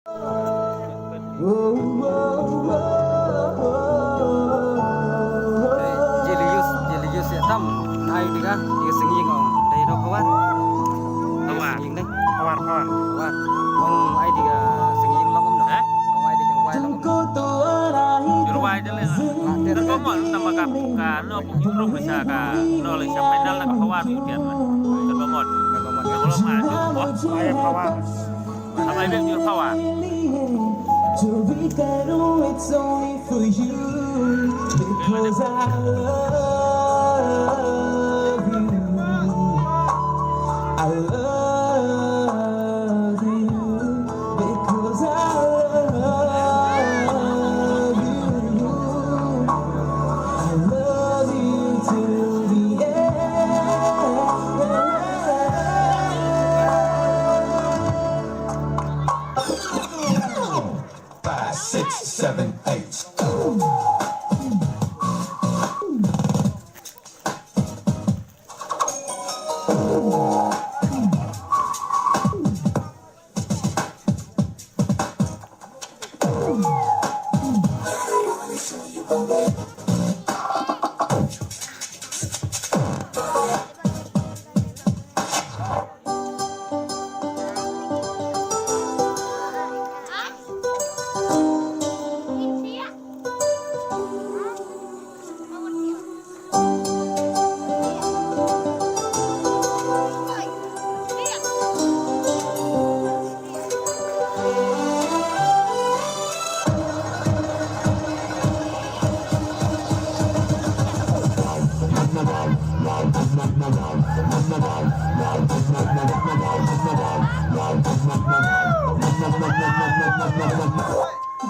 Jelius ya tam ai diga diga singing ong dai do kawan singing dai kawan ai diga singing long om dah ai diga wai long juru wai je le dan ko mo nama ka no juru bisa ka no le sa final la kawan kemudian lah dan ko mo belum maju wah ay kawan sama ibu juru kawan To be that it's only for you because I love you. I love you because I love you. I love you till the end. 5, 6, 7, 8.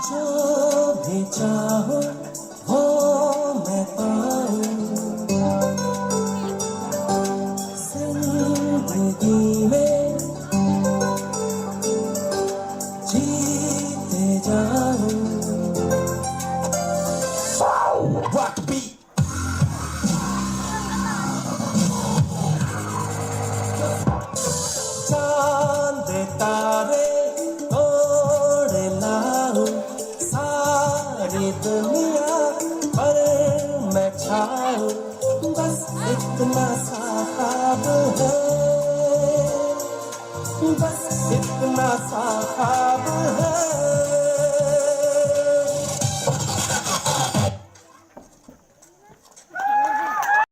जो भी चाहो वो मैं पाऊं जिंदगी में जीते जाऊं Rock the beat. चांद तारे तोड़ लाऊं सारी दुनिया पर मैं छाऊं बस इतना सा ख्वाब है बस इतना सा ख्वाब